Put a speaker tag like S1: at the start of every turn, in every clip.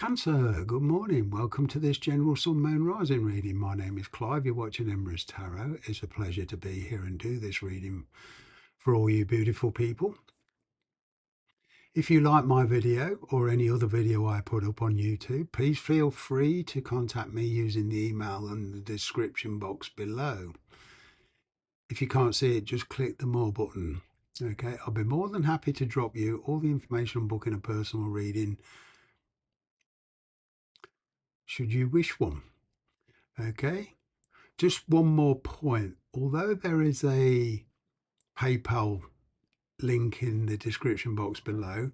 S1: Cancer, good morning. Welcome to this General Sun Moon Rising reading. My name is Clive. You're watching Emrys Tarot. It's a pleasure to be here and do this reading for all you beautiful people. If you like my video or any other video I put up on YouTube, please feel free to contact me using the email in the description box below. If you can't see it, just click the More button. Okay, I'll be more than happy to drop you all the information on booking a personal reading should you wish one. Okay. Just one more point. Although there is a PayPal link in the description box below,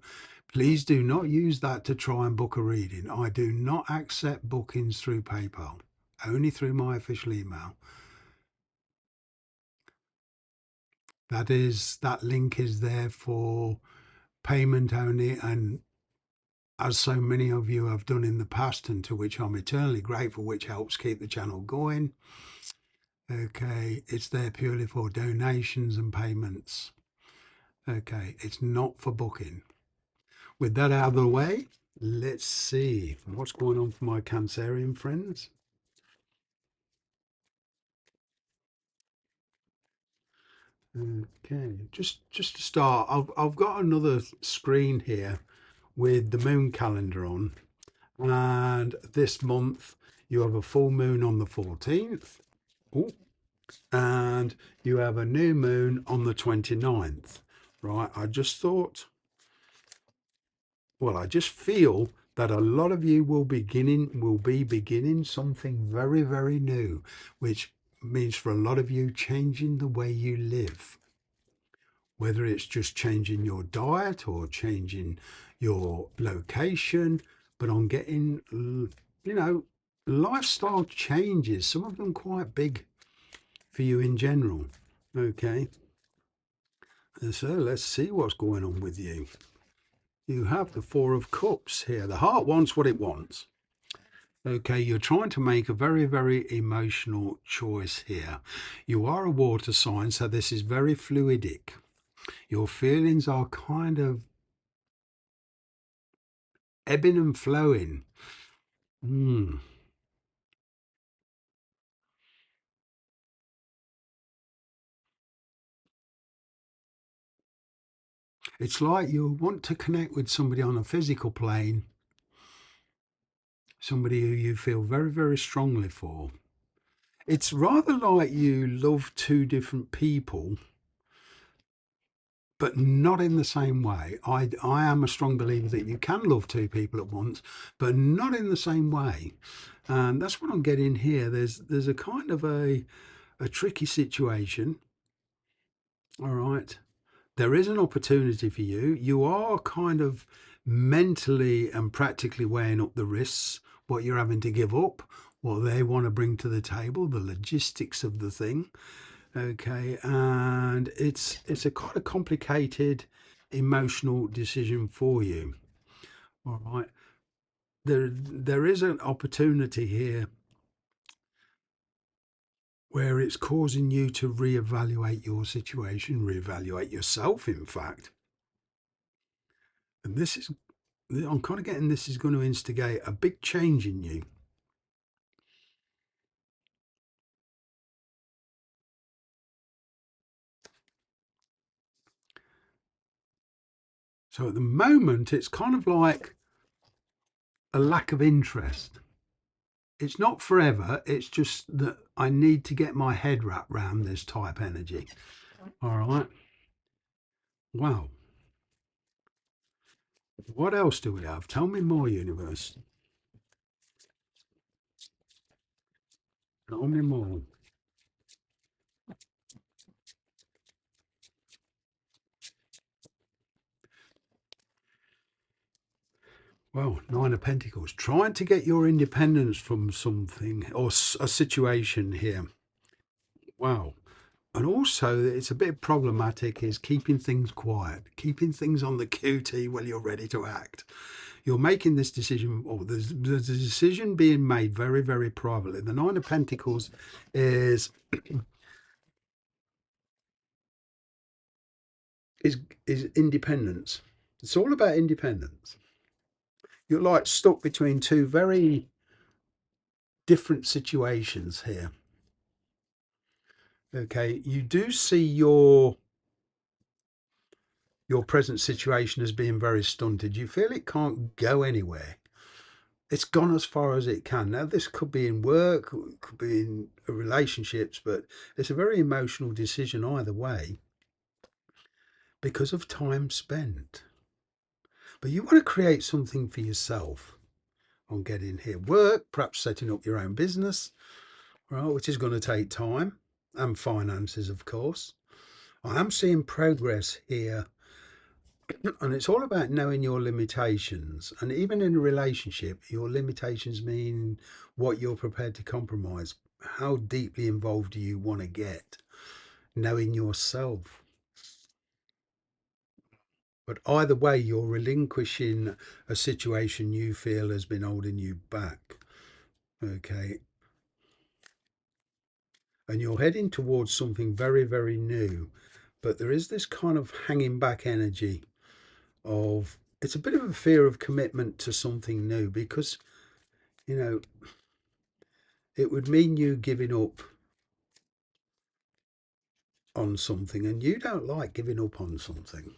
S1: please do not use that to try and book a reading. I do not accept bookings through PayPal, only through my official email. That link is there for payment only, and as so many of you have done in the past, and to which I'm eternally grateful, which helps keep the channel going. Okay, it's there purely for donations and payments. Okay, it's not for booking. With that out of the way, let's see what's going on for my Cancerian friends. Okay, just to start, I've got another screen here with the moon calendar on, and this month you have a full moon on the 14th. Oh, and you have a new moon on the 29th. Right, I just feel that a lot of you will be beginning something very, very new, which means for a lot of you changing the way you live, whether it's just changing your diet or changing your location. But I'm getting, lifestyle changes, some of them quite big for you in general. Okay, and so let's see what's going on with you. You have the Four of Cups here. The heart wants what it wants. Okay, you're trying to make a very, very emotional choice here. You are a water sign, so this is very fluidic. Your feelings are kind of ebbing and flowing. It's like you want to connect with somebody on a physical plane, somebody who you feel very, very strongly for. It's rather like you love two different people, but not in the same way. I am a strong believer that you can love two people at once, but not in the same way. And that's what I'm getting here. There's a kind of a tricky situation. All right. There is an opportunity for you. You are kind of mentally and practically weighing up the risks, what you're having to give up, what they want to bring to the table, the logistics of the thing. Okay, and it's a kind of complicated emotional decision for you. All right, there is an opportunity here where it's causing you to reevaluate your situation, reevaluate yourself, in fact. And this is, I'm kind of getting, this is going to instigate a big change in you. So at the moment, it's kind of like a lack of interest. It's not forever. It's just that I need to get my head wrapped around this type energy. All right. Wow. What else do we have? Tell me more, universe. Tell me more. Well, Nine of Pentacles. Trying to get your independence from something or a situation here. Wow. And also, it's a bit problematic is keeping things quiet, keeping things on the QT while you're ready to act. You're making this decision, or there's a decision being made very, very privately. The Nine of Pentacles is is independence. It's all about independence. you're like stuck between two very different situations here. Okay, you do see your present situation as being very stunted. You feel it can't go anywhere. It's gone as far as it can. Now, this could be in work, it could be in relationships, but it's a very emotional decision either way because of time spent. But you want to create something for yourself on getting here. Work, perhaps setting up your own business, right, which is going to take time and finances, of course. I am seeing progress here, and it's all about knowing your limitations. And even in a relationship, your limitations mean what you're prepared to compromise. How deeply involved do you want to get? Knowing yourself. But either way, you're relinquishing a situation you feel has been holding you back. Okay. And you're heading towards something very, very new. But there is this kind of hanging back energy of it's a bit of a fear of commitment to something new because, you know, it would mean you giving up on something, and you don't like giving up on something.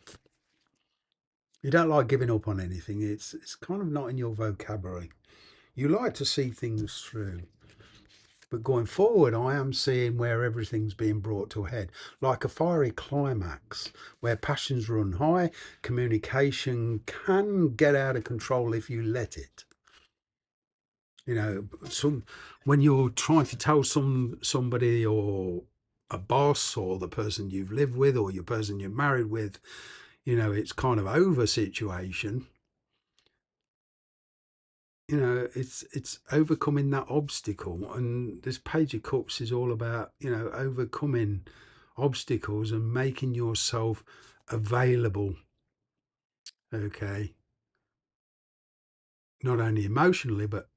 S1: You don't like giving up on anything. It's kind of not in your vocabulary. You like to see things through. But going forward, I am seeing where everything's being brought to a head, like a fiery climax, where passions run high, communication can get out of control if you let it. You know, some when you're trying to tell somebody or a boss or the person you've lived with or your person you're married with, you know, it's kind of over situation. You know, it's overcoming that obstacle, and this Page of Cups is all about, you know, overcoming obstacles and making yourself available. Okay, not only emotionally but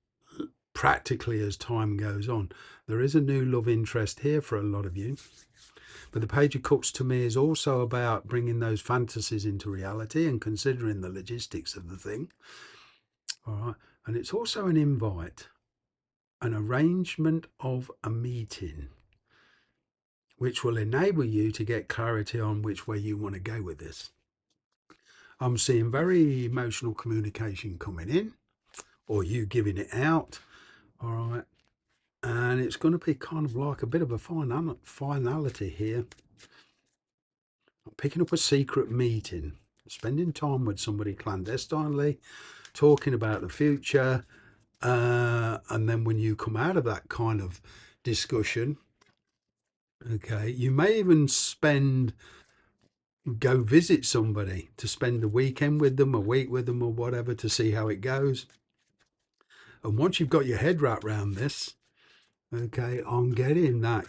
S1: practically as time goes on. There is a new love interest here for a lot of you. But the Page of Cups to me is also about bringing those fantasies into reality and considering the logistics of the thing. All right. And it's also an invite, an arrangement of a meeting, which will enable you to get clarity on which way you want to go with this. I'm seeing very emotional communication coming in, or you giving it out. All right. And it's going to be kind of like a bit of a finality here. Picking up a secret meeting, spending time with somebody clandestinely, talking about the future. And then when you come out of that kind of discussion, okay, you may even go visit somebody to spend a weekend with them, a week with them, or whatever to see how it goes. And once you've got your head wrapped around this, okay, on getting that,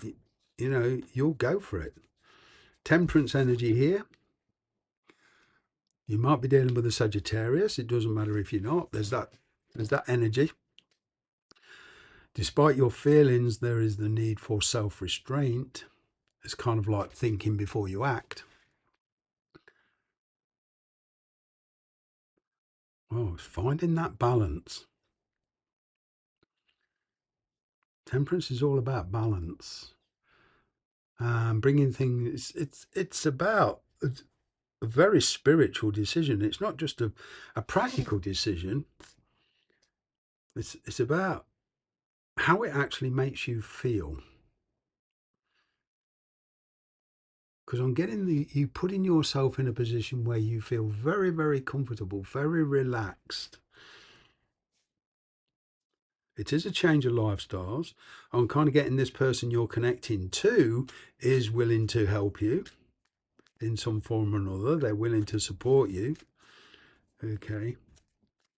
S1: you know, you'll go for it. Temperance energy here. You might be dealing with a Sagittarius. It doesn't matter if you're not. There's that energy. Despite your feelings, there is the need for self-restraint. It's kind of like thinking before you act. Oh, it's finding that balance. Temperance is all about balance. Bringing things. It's about a very spiritual decision. It's not just a practical decision. It's about how it actually makes you feel. Because I'm getting you putting yourself in a position where you feel very, very comfortable, very relaxed. It is a change of lifestyles. I'm kind of getting this person you're connecting to is willing to help you in some form or another. They're willing to support you. Okay.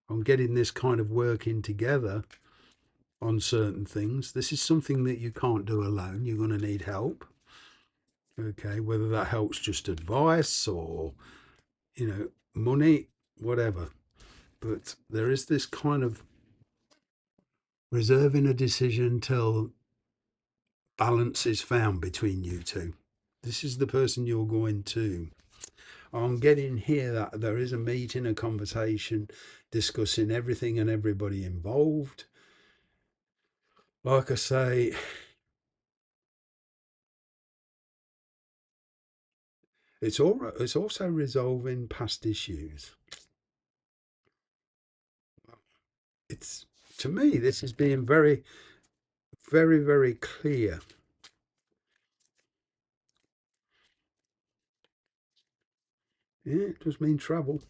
S1: I'm getting this kind of working together on certain things. This is something that you can't do alone. You're going to need help. Okay. Whether that helps just advice or, you know, money, whatever. But there is this kind of reserving a decision till balance is found between you two. This is the person you're going to. I'm getting here that there is a meeting, a conversation discussing everything and everybody involved. Like I say, it's also resolving past issues. It's to me this is being very, very, very clear. Yeah, it does mean travel.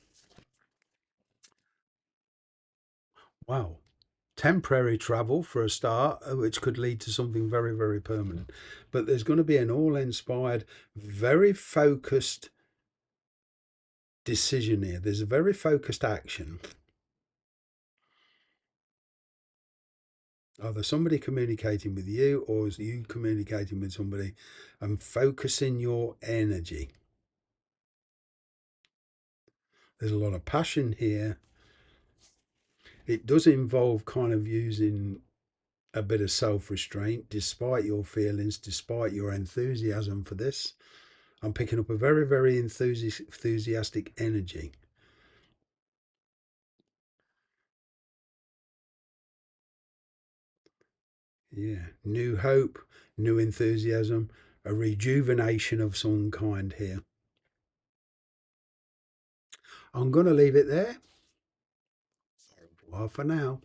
S1: Wow. Temporary travel for a start, which could lead to something very, very permanent. But there's going to be an all inspired, very focused decision here. There's a very focused action. Either somebody communicating with you or is you communicating with somebody and focusing your energy. There's a lot of passion here. It does involve kind of using a bit of self restraint despite your feelings, despite your enthusiasm for this. I'm picking up a very, very enthusiastic energy. Yeah. New hope, new enthusiasm, a rejuvenation of some kind here. I'm going to leave it there. Bye for now.